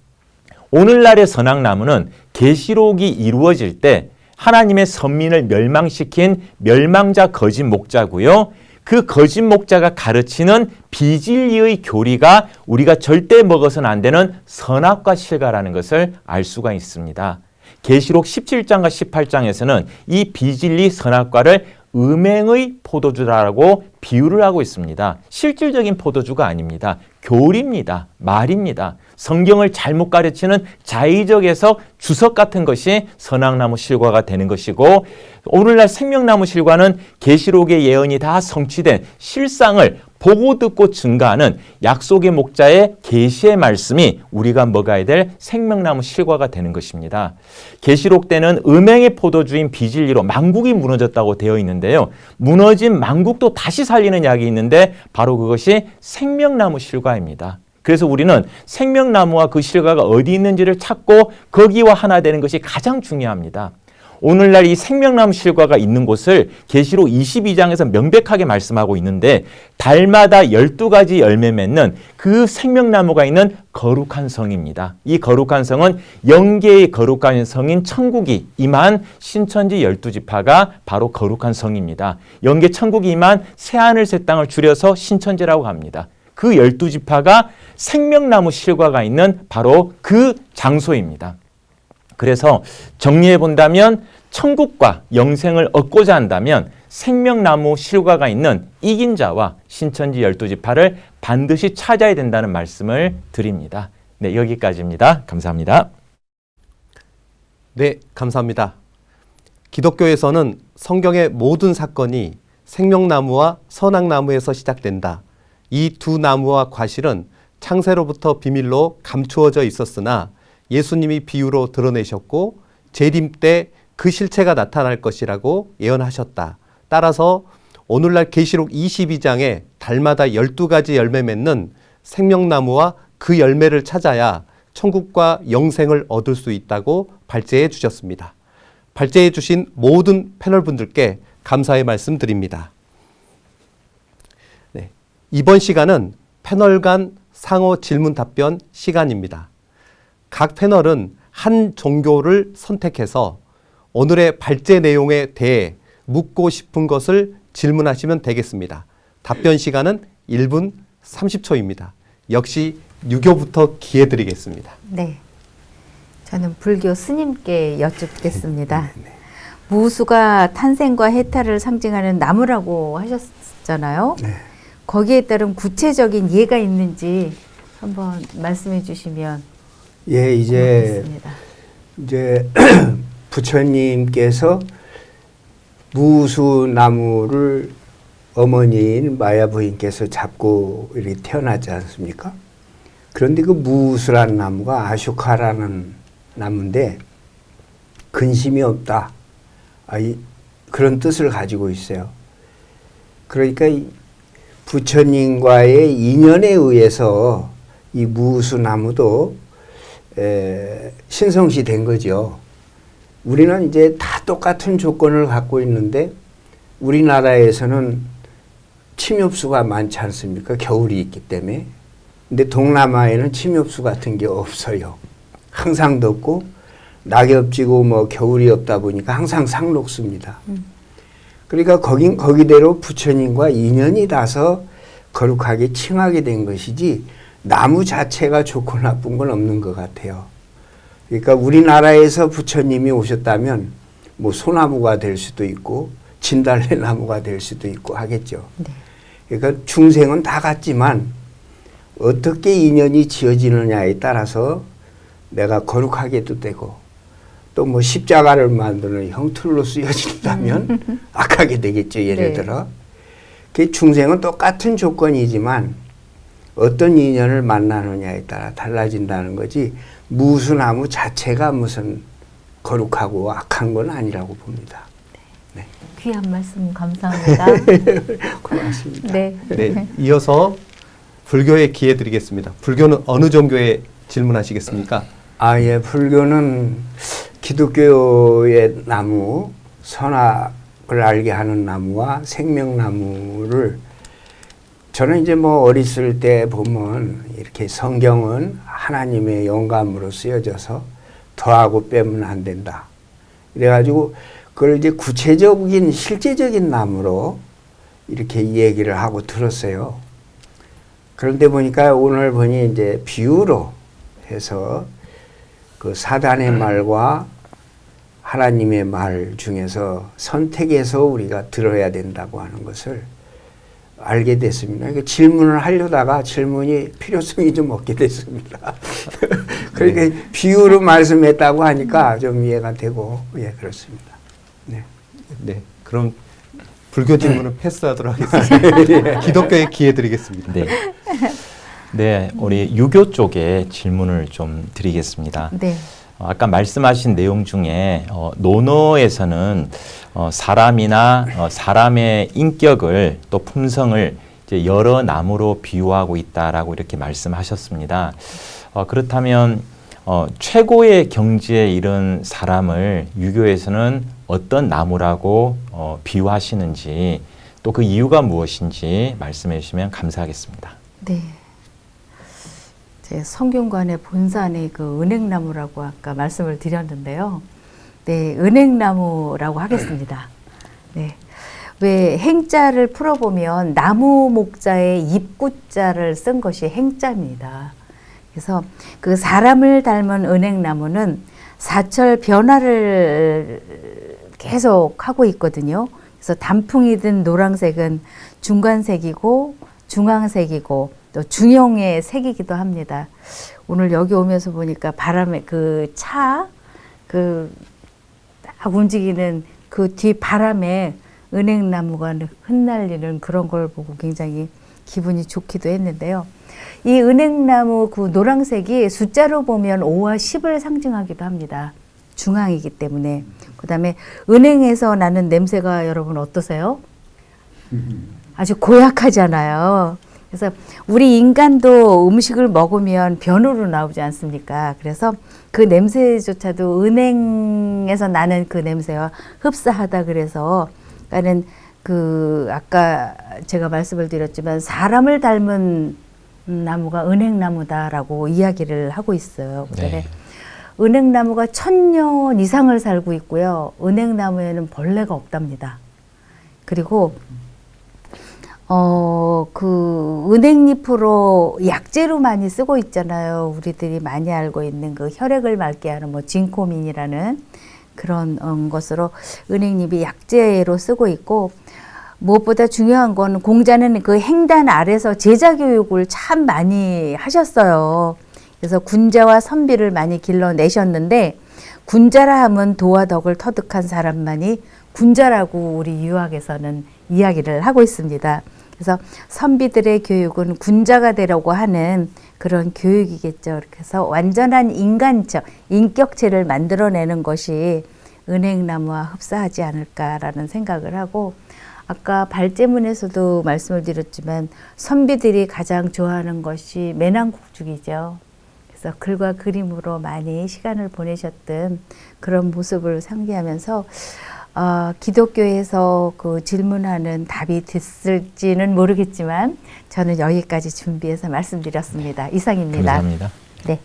Speaker 5: 오늘날의 선악나무는 계시록이 이루어질 때 하나님의 선민을 멸망시킨 멸망자 거짓 목자고요. 그 거짓 목자가 가르치는 비진리의 교리가 우리가 절대 먹어서는 안 되는 선악과 실과라는 것을 알 수가 있습니다. 계시록 17장과 18장에서는 이 비진리 선악과를 음행의 포도주라고 비유를 하고 있습니다. 실질적인 포도주가 아닙니다. 교리입니다. 말입니다. 성경을 잘못 가르치는 자의적 해석, 주석 같은 것이 선악나무 실과가 되는 것이고 오늘날 생명나무 실과는 계시록의 예언이 다 성취된 실상을 보고 듣고 증가하는 약속의 목자의 계시의 말씀이 우리가 먹어야 될 생명나무 실과가 되는 것입니다. 계시록 때는 음행의 포도주인 비진리로 만국이 무너졌다고 되어 있는데요. 무너진 만국도 다시 살리는 약이 있는데 바로 그것이 생명나무 실과입니다. 그래서 우리는 생명나무와 그 실과가 어디 있는지를 찾고 거기와 하나 되는 것이 가장 중요합니다. 오늘날 이 생명나무 실과가 있는 곳을 계시록 22장에서 명백하게 말씀하고 있는데 달마다 12가지 열매 맺는 그 생명나무가 있는 거룩한 성입니다. 이 거룩한 성은 영계의 거룩한 성인 천국이 임한 신천지 12지파가 바로 거룩한 성입니다. 영계 천국이 임한 새하늘 새 땅을 줄여서 신천지라고 합니다. 그 12지파가 생명나무 실과가 있는 바로 그 장소입니다. 그래서 정리해 본다면 천국과 영생을 얻고자 한다면 생명나무 실과가 있는 이긴 자와 신천지 12지파를 반드시 찾아야 된다는 말씀을 드립니다. 네, 여기까지입니다. 감사합니다.
Speaker 2: 네, 감사합니다. 기독교에서는 성경의 모든 사건이 생명나무와 선악나무에서 시작된다. 이 두 나무와 과실은 창세로부터 비밀로 감추어져 있었으나 예수님이 비유로 드러내셨고 재림 때 그 실체가 나타날 것이라고 예언하셨다. 따라서 오늘날 계시록 22장에 달마다 12가지 열매 맺는 생명나무와 그 열매를 찾아야 천국과 영생을 얻을 수 있다고 발제해 주셨습니다. 발제해 주신 모든 패널분들께 감사의 말씀 드립니다. 네, 이번 시간은 패널 간 상호 질문 답변 시간입니다. 각 패널은 한 종교를 선택해서 오늘의 발제 내용에 대해 묻고 싶은 것을 질문하시면 되겠습니다. 답변 시간은 1분 30초입니다. 역시 유교부터 기회 드리겠습니다.
Speaker 3: 네. 저는 불교 스님께 여쭙겠습니다. 무수가 탄생과 해탈을 상징하는 나무라고 하셨잖아요.
Speaker 4: 네.
Speaker 3: 거기에 따른 구체적인 예가 있는지 한번 말씀해 주시면
Speaker 4: 예,
Speaker 3: 고맙겠습니다.
Speaker 4: 이제 부처님께서 무수나무를 어머니인 마야 부인께서 잡고 이렇게 태어나지 않습니까? 그런데 그 무수란 나무가 아쇼카라는 나무인데 근심이 없다. 그런 뜻을 가지고 있어요. 그러니까 이 부처님과의 인연에 의해서 이 무수나무도 신성시 된 거죠. 우리는 이제 다 똑같은 조건을 갖고 있는데 우리나라에서는 침엽수가 많지 않습니까? 겨울이 있기 때문에. 근데 동남아에는 침엽수 같은 게 없어요. 항상 덥고 낙엽지고 뭐 겨울이 없다 보니까 항상 상록수입니다. 그러니까 거긴 거기대로 부처님과 인연이 닿아서 거룩하게 칭하게 된 것이지 나무 자체가 좋고 나쁜 건 없는 것 같아요. 그러니까 우리나라에서 부처님이 오셨다면 뭐 소나무가 될 수도 있고 진달래 나무가 될 수도 있고 하겠죠.
Speaker 3: 네.
Speaker 4: 그러니까 중생은 다 같지만 어떻게 인연이 지어지느냐에 따라서 내가 거룩하게도 되고 또 뭐 십자가를 만드는 형틀로 쓰여진다면 악하게 되겠죠. 예를
Speaker 3: 네.
Speaker 4: 들어. 그 중생은 똑같은 조건이지만 어떤 인연을 만나느냐에 따라 달라진다는 거지 무수나무 자체가 무슨 거룩하고 악한 건 아니라고 봅니다. 네.
Speaker 3: 귀한 말씀 감사합니다.
Speaker 4: 고맙습니다.
Speaker 3: 네.
Speaker 2: 네, 이어서 불교에 기회 드리겠습니다. 불교는 어느 종교에 질문하시겠습니까?
Speaker 4: 예, 불교는 기독교의 나무, 선악을 알게 하는 나무와 생명나무를 저는 이제 뭐 어렸을 때 보면 이렇게 성경은 하나님의 영감으로 쓰여져서 더하고 빼면 안 된다. 그래가지고 그걸 이제 구체적인 실제적인 나무로 이렇게 얘기를 하고 들었어요. 그런데 보니까 오늘 보니 이제 비유로 해서 그 사단의 말과 하나님의 말 중에서 선택해서 우리가 들어야 된다고 하는 것을 알게 됐습니다. 그러니까 질문을 하려다가 질문이 필요성이 좀 없게 됐습니다. 그러니까
Speaker 2: 네.
Speaker 4: 비유로 말씀했다고 하니까 좀 이해가 되고, 예, 그렇습니다. 네.
Speaker 2: 네, 그럼 불교 질문은 패스하도록 하겠습니다. 기독교에 기회 드리겠습니다.
Speaker 5: 네. 네, 우리 유교 쪽에 질문을 좀 드리겠습니다.
Speaker 3: 네.
Speaker 5: 아까 말씀하신 내용 중에 논어에서는 사람이나 사람의 인격을 또 품성을 이제 여러 나무로 비유하고 있다라고 이렇게 말씀하셨습니다. 그렇다면 최고의 경지에 이른 사람을 유교에서는 어떤 나무라고 비유하시는지 또 그 이유가 무엇인지 말씀해 주시면 감사하겠습니다.
Speaker 3: 네. 제 성균관의 본산의 그 은행나무라고 아까 말씀을 드렸는데요. 네, 은행나무라고 하겠습니다. 네. 왜 행자를 풀어보면 나무 목자에 입구자를 쓴 것이 행자입니다. 그래서 그 사람을 닮은 은행나무는 사철 변화를 계속 하고 있거든요. 그래서 단풍이 든 노란색은 중간색이고 중앙색이고 또 중용의 색이기도 합니다. 오늘 여기 오면서 보니까 바람에 그 그 딱 움직이는 그 뒤 바람에 은행나무가 흩날리는 그런 걸 보고 굉장히 기분이 좋기도 했는데요. 이 은행나무 그 노란색이 숫자로 보면 5와 10을 상징하기도 합니다. 중앙이기 때문에. 그 다음에 은행에서 나는 냄새가 여러분 어떠세요? 아주 고약하잖아요. 그래서 우리 인간도 음식을 먹으면 변으로 나오지 않습니까? 그래서 그 냄새조차도 은행에서 나는 그 냄새와 흡사하다 그래서 그러니까는 그 아까 제가 말씀을 드렸지만 사람을 닮은 나무가 은행나무다라고 이야기를 하고 있어요. 그다음에 은행나무가 1000년 이상을 살고 있고요. 은행나무에는 벌레가 없답니다. 그리고 그 은행잎으로 약재로 많이 쓰고 있잖아요. 우리들이 많이 알고 있는 그 혈액을 맑게 하는 뭐 진코민이라는 그런 것으로 은행잎이 약재로 쓰고 있고, 무엇보다 중요한 건 공자는 그 행단 아래서 제자 교육을 참 많이 하셨어요. 그래서 군자와 선비를 많이 길러내셨는데, 군자라 하면 도와 덕을 터득한 사람만이 군자라고 우리 유학에서는 이야기를 하고 있습니다. 그래서 선비들의 교육은 군자가 되려고 하는 그런 교육이겠죠. 그래서 완전한 인간적, 인격체를 만들어내는 것이 은행나무와 흡사하지 않을까라는 생각을 하고, 아까 발제문에서도 말씀을 드렸지만 선비들이 가장 좋아하는 것이 매낭국죽이죠. 그래서 글과 그림으로 많이 시간을 보내셨던 그런 모습을 상기하면서 기독교에서 그 질문하는 답이 됐을지는 모르겠지만 저는 여기까지 준비해서 말씀드렸습니다. 이상입니다.
Speaker 5: 감사합니다.
Speaker 3: 네.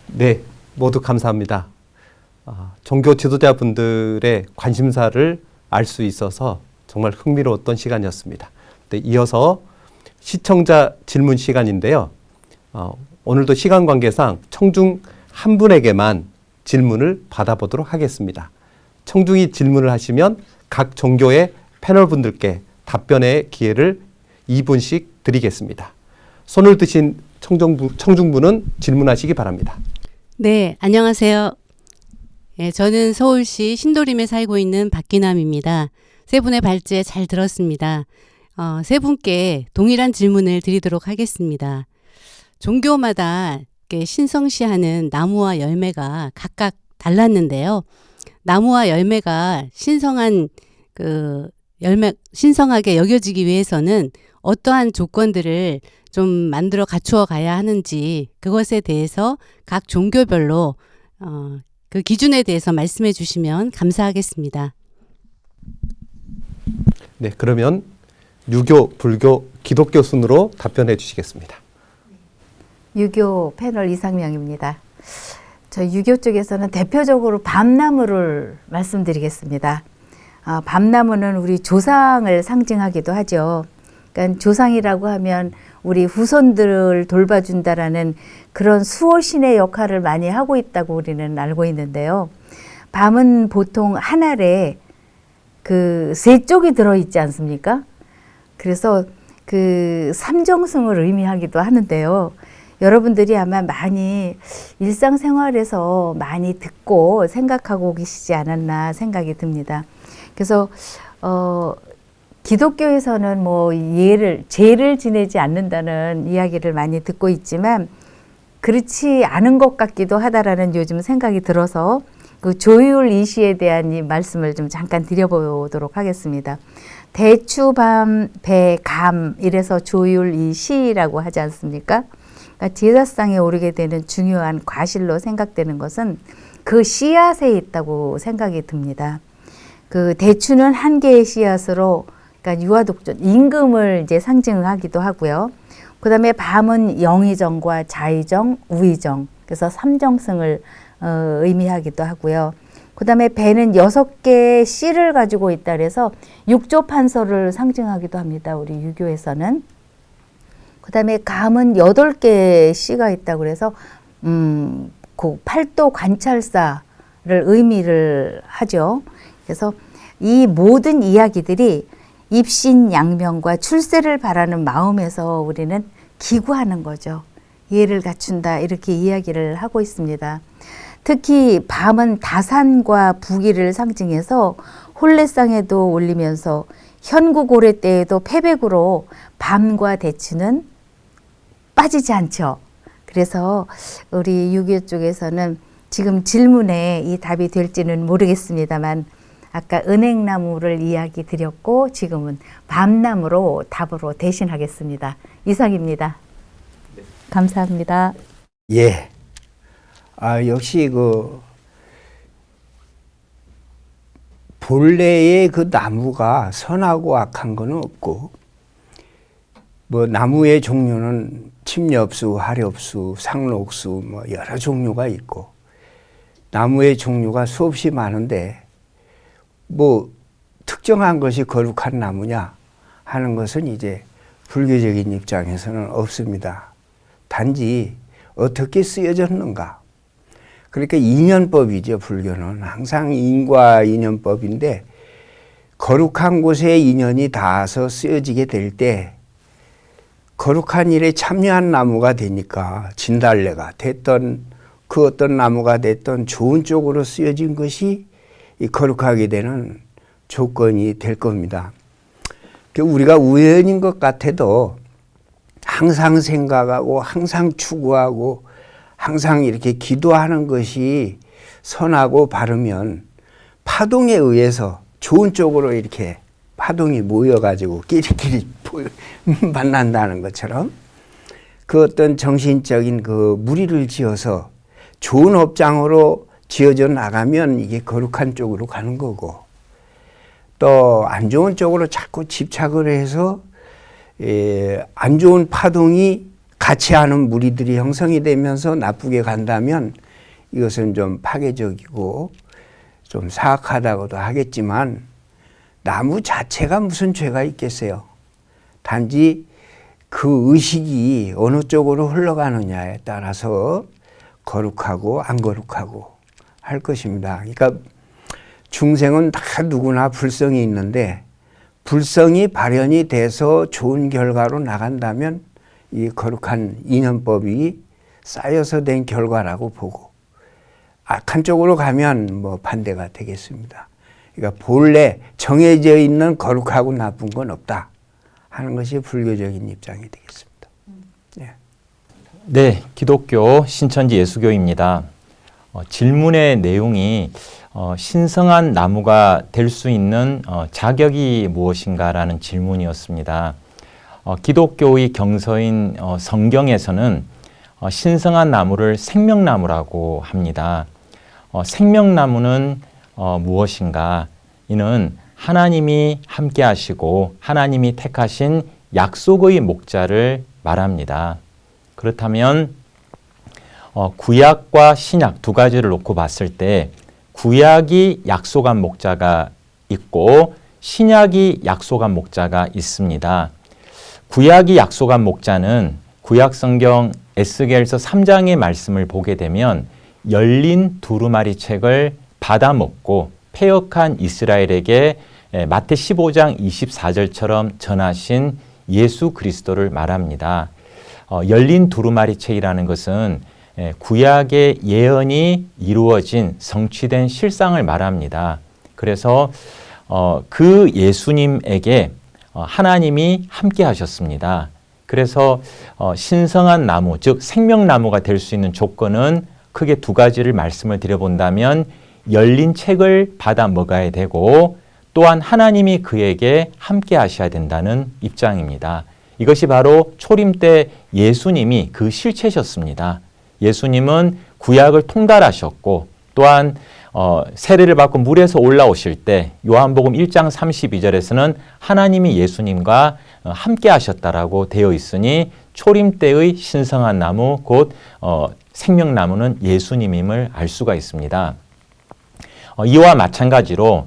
Speaker 2: 네, 모두 감사합니다. 종교 지도자분들의 관심사를 알 수 있어서 정말 흥미로웠던 시간이었습니다. 네, 이어서 시청자 질문 시간인데요. 오늘도 시간 관계상 청중 한 분에게만 질문을 받아보도록 하겠습니다. 청중이 질문을 하시면 각 종교의 패널분들께 답변의 기회를 2분씩 드리겠습니다. 손을 드신 청중분은 질문하시기 바랍니다.
Speaker 6: 네, 안녕하세요. 예, 저는 서울시 신도림에 살고 있는 박기남입니다. 세 분의 발제 잘 들었습니다. 세 분께 동일한 질문을 드리도록 하겠습니다. 종교마다 이렇게 신성시하는 나무와 열매가 각각 달랐는데요. 나무와 열매가 신성하게 여겨지기 위해서는 어떠한 조건들을 좀 만들어 갖추어 가야 하는지, 그것에 대해서 각 종교별로 그 기준에 대해서 말씀해 주시면 감사하겠습니다.
Speaker 2: 네, 그러면 유교, 불교, 기독교 순으로 답변해 주시겠습니다.
Speaker 3: 유교 패널 이상명입니다. 저 유교 쪽에서는 대표적으로 밤나무를 말씀드리겠습니다. 밤나무는 우리 조상을 상징하기도 하죠. 그러니까 조상이라고 하면 우리 후손들을 돌봐준다라는 그런 수호신의 역할을 많이 하고 있다고 우리는 알고 있는데요. 밤은 보통 한 알에 그 세 쪽이 들어있지 않습니까? 그래서 그 삼정승을 의미하기도 하는데요. 여러분들이 아마 많이 일상생활에서 많이 듣고 생각하고 계시지 않았나 생각이 듭니다. 그래서 기독교에서는 뭐 제를 지내지 않는다는 이야기를 많이 듣고 있지만 그렇지 않은 것 같기도 하다라는 요즘 생각이 들어서 그 조율 이시에 대한 이 말씀을 좀 잠깐 드려보도록 하겠습니다. 대추, 밤, 배, 감 이래서 조율 이시라고 하지 않습니까? 그러니까 제사상에 오르게 되는 중요한 과실로 생각되는 것은 그 씨앗에 있다고 생각이 듭니다. 그 대추는 한 개의 씨앗으로 그러니까 유아독존, 임금을 이제 상징하기도 하고요. 그 다음에 밤은 영의정과 자의정, 우의정, 그래서 삼정승을 의미하기도 하고요. 그 다음에 배는 6개의 씨를 가지고 있다 그래서 육조판서를 상징하기도 합니다. 우리 유교에서는. 그 다음에 감은 8개의 씨가 있다고 그래서 그 팔도 관찰사를 의미를 하죠. 그래서 이 모든 이야기들이 입신양명과 출세를 바라는 마음에서 우리는 기구하는 거죠. 예를 갖춘다 이렇게 이야기를 하고 있습니다. 특히 밤은 다산과 부귀를 상징해서 혼례상에도 올리면서 현구고래 때에도 패백으로 밤과 대추는 빠지지 않죠. 그래서 우리 유교 쪽에서는 지금 질문에 이 답이 될지는 모르겠습니다만 아까 은행나무를 이야기 드렸고 지금은 밤나무로 답으로 대신하겠습니다. 이상입니다. 감사합니다.
Speaker 4: 예. 역시 본래의 그 나무가 선하고 악한 건 없고, 뭐 나무의 종류는 침엽수, 하렵수, 상록수 뭐 여러 종류가 있고, 나무의 종류가 수없이 많은데 뭐 특정한 것이 거룩한 나무냐 하는 것은 이제 불교적인 입장에서는 없습니다. 단지 어떻게 쓰여졌는가. 그러니까 인연법이죠. 불교는 항상 인과 인연법인데, 거룩한 곳에 인연이 닿아서 쓰여지게 될 때 거룩한 일에 참여한 나무가 되니까 진달래가 됐던 그 어떤 나무가 됐던 좋은 쪽으로 쓰여진 것이 이 거룩하게 되는 조건이 될 겁니다. 우리가 우연인 것 같아도 항상 생각하고 항상 추구하고 항상 이렇게 기도하는 것이 선하고 바르면 파동에 의해서 좋은 쪽으로 이렇게 파동이 모여가지고 끼리끼리 만난다는 것처럼 그 어떤 정신적인 그 무리를 지어서 좋은 업장으로 지어져 나가면 이게 거룩한 쪽으로 가는 거고, 또 안 좋은 쪽으로 자꾸 집착을 해서 안 좋은 파동이 같이 하는 무리들이 형성이 되면서 나쁘게 간다면 이것은 좀 파괴적이고 좀 사악하다고도 하겠지만, 나무 자체가 무슨 죄가 있겠어요. 단지 그 의식이 어느 쪽으로 흘러가느냐에 따라서 거룩하고 안 거룩하고 할 것입니다. 그러니까 중생은 다 누구나 불성이 있는데, 불성이 발현이 돼서 좋은 결과로 나간다면 이 거룩한 인연법이 쌓여서 된 결과라고 보고, 악한 쪽으로 가면 뭐 반대가 되겠습니다. 그러니까 본래 정해져 있는 거룩하고 나쁜 건 없다 하는 것이 불교적인 입장이 되겠습니다. 네.
Speaker 5: 네, 기독교 신천지 예수교입니다. 질문의 내용이 신성한 나무가 될 수 있는 자격이 무엇인가라는 질문이었습니다. 기독교의 경서인 성경에서는 신성한 나무를 생명나무라고 합니다. 생명나무는 무엇인가? 이는 하나님이 함께 하시고 하나님이 택하신 약속의 목자를 말합니다. 그렇다면 구약과 신약 두 가지를 놓고 봤을 때 구약이 약속한 목자가 있고 신약이 약속한 목자가 있습니다. 구약이 약속한 목자는 구약 성경 에스겔서 3장의 말씀을 보게 되면 열린 두루마리 책을 받아먹고 패역한 이스라엘에게 마태 15장 24절처럼 전하신 예수 그리스도를 말합니다. 열린 두루마리 책이라는 것은 구약의 예언이 이루어진 성취된 실상을 말합니다. 그래서 그 예수님에게 하나님이 함께 하셨습니다. 그래서 신성한 나무, 즉 생명나무가 될 수 있는 조건은 크게 두 가지를 말씀을 드려본다면 열린 책을 받아 먹어야 되고 또한 하나님이 그에게 함께 하셔야 된다는 입장입니다. 이것이 바로 초림 때 예수님이 그 실체셨습니다. 예수님은 구약을 통달하셨고 또한 세례를 받고 물에서 올라오실 때 요한복음 1장 32절에서는 하나님이 예수님과 함께 하셨다라고 되어 있으니 초림 때의 신성한 나무 곧 생명나무는 예수님임을 알 수가 있습니다. 이와 마찬가지로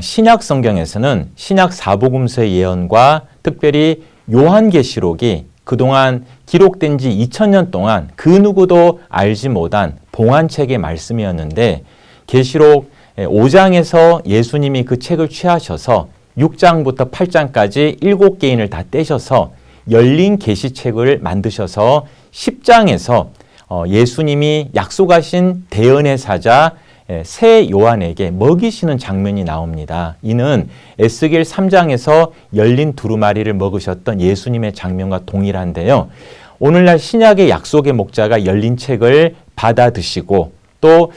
Speaker 5: 신약 성경에서는 신약 사복음서의 예언과 특별히 요한계시록이 그동안 기록된 지 2000년 동안 그 누구도 알지 못한 봉안책의 말씀이었는데 계시록 5장에서 예수님이 그 책을 취하셔서 6장부터 8장까지 7개인을 다 떼셔서 열린 계시책을 만드셔서 10장에서 예수님이 약속하신 대언의 사자 새 요한에게 먹이시는 장면이 나옵니다. 이는 에스겔 3장에서 열린 두루마리를 먹으셨던 예수님의 장면과 동일한데요. 오늘날 신약의 약속의 목자가 열린 책을 받아 드시고 또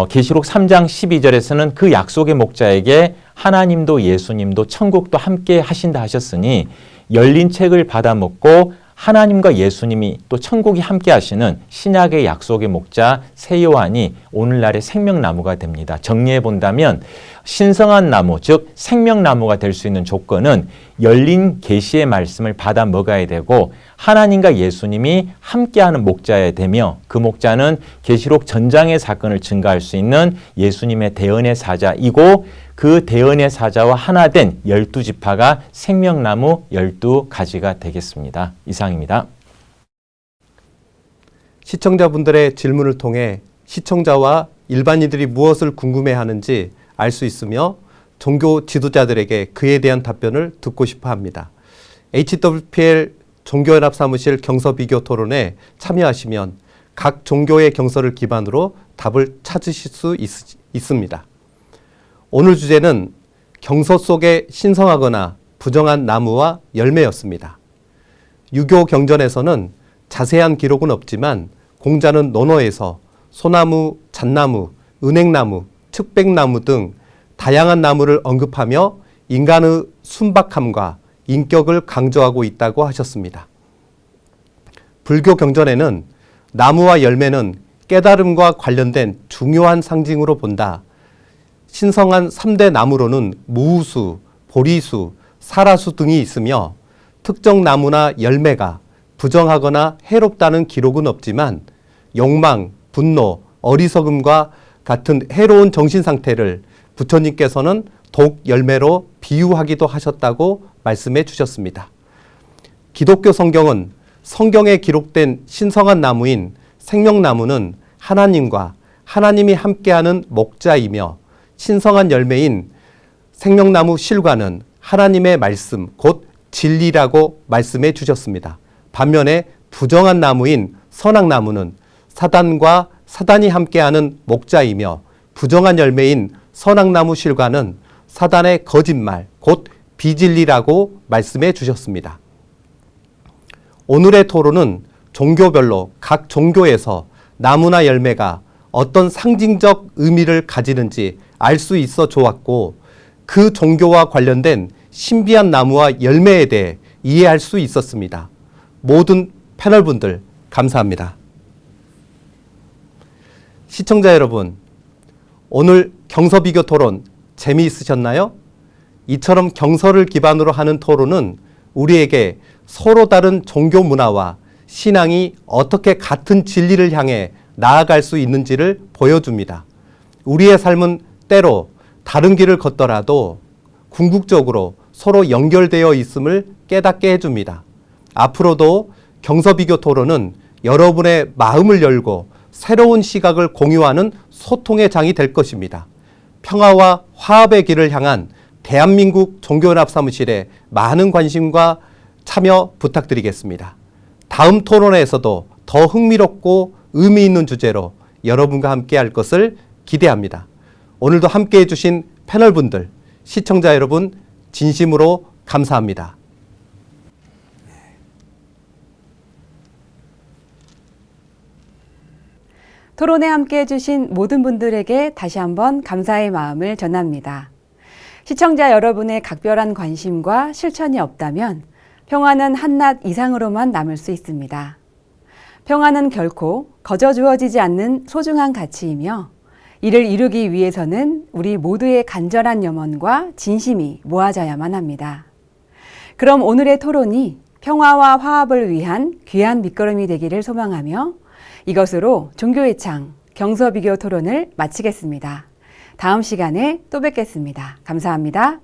Speaker 5: 계시록 3장 12절에서는 그 약속의 목자에게 하나님도 예수님도 천국도 함께 하신다 하셨으니 열린 책을 받아 먹고 하나님과 예수님이 또 천국이 함께 하시는 신약의 약속의 목자 새 요한이 오늘날의 생명나무가 됩니다. 정리해 본다면 신성한 나무, 즉 생명나무가 될 수 있는 조건은 열린 계시의 말씀을 받아 먹어야 되고 하나님과 예수님이 함께하는 목자여야 되며 그 목자는 계시록 전장의 사건을 증거할 수 있는 예수님의 대언의 사자이고 그 대언의 사자와 하나 된 12지파가 생명나무 12가지가 되겠습니다. 이상입니다.
Speaker 2: 시청자분들의 질문을 통해 시청자와 일반인들이 무엇을 궁금해하는지 알 수 있으며 종교 지도자들에게 그에 대한 답변을 듣고 싶어 합니다. HWPL 종교연합사무실 경서비교 토론에 참여하시면 각 종교의 경서를 기반으로 답을 찾으실 수 있습니다. 오늘 주제는 경서 속에 신성하거나 부정한 나무와 열매였습니다. 유교 경전에서는 자세한 기록은 없지만 공자는 논어에서 소나무, 잣나무, 은행나무, 측백나무 등 다양한 나무를 언급하며 인간의 순박함과 인격을 강조하고 있다고 하셨습니다. 불교 경전에는 나무와 열매는 깨달음과 관련된 중요한 상징으로 본다. 신성한 3대 나무로는 무우수, 보리수, 사라수 등이 있으며 특정 나무나 열매가 부정하거나 해롭다는 기록은 없지만 욕망, 분노, 어리석음과 같은 해로운 정신 상태를 부처님께서는 독 열매로 비유하기도 하셨다고 말씀해 주셨습니다. 기독교 성경은 성경에 기록된 신성한 나무인 생명나무는 하나님과 하나님이 함께하는 목자이며 신성한 열매인 생명나무 실과는 하나님의 말씀, 곧 진리라고 말씀해 주셨습니다. 반면에 부정한 나무인 선악나무는 사단과 사단이 함께하는 목자이며 부정한 열매인 선악나무 실과는 사단의 거짓말, 곧 비진리라고 말씀해 주셨습니다. 오늘의 토론은 종교별로 각 종교에서 나무나 열매가 어떤 상징적 의미를 가지는지 알 수 있어 좋았고 그 종교와 관련된 신비한 나무와 열매에 대해 이해할 수 있었습니다. 모든 패널분들 감사합니다. 시청자 여러분, 오늘 경서비교 토론 재미있으셨나요? 이처럼 경서를 기반으로 하는 토론은 우리에게 서로 다른 종교 문화와 신앙이 어떻게 같은 진리를 향해 나아갈 수 있는지를 보여줍니다. 우리의 삶은 때로 다른 길을 걷더라도 궁극적으로 서로 연결되어 있음을 깨닫게 해줍니다. 앞으로도 경서비교 토론은 여러분의 마음을 열고 새로운 시각을 공유하는 소통의 장이 될 것입니다. 평화와 화합의 길을 향한 대한민국 종교연합 사무실에 많은 관심과 참여 부탁드리겠습니다. 다음 토론회에서도 더 흥미롭고 의미 있는 주제로 여러분과 함께 할 것을 기대합니다. 오늘도 함께 해주신 패널분들, 시청자 여러분 진심으로 감사합니다.
Speaker 1: 토론에 함께 해주신 모든 분들에게 다시 한번 감사의 마음을 전합니다. 시청자 여러분의 각별한 관심과 실천이 없다면 평화는 한낱 이상으로만 남을 수 있습니다. 평화는 결코 거저 주어지지 않는 소중한 가치이며 이를 이루기 위해서는 우리 모두의 간절한 염원과 진심이 모아져야만 합니다. 그럼 오늘의 토론이 평화와 화합을 위한 귀한 밑거름이 되기를 소망하며 이것으로 종교의 창 경서비교 토론을 마치겠습니다. 다음 시간에 또 뵙겠습니다. 감사합니다.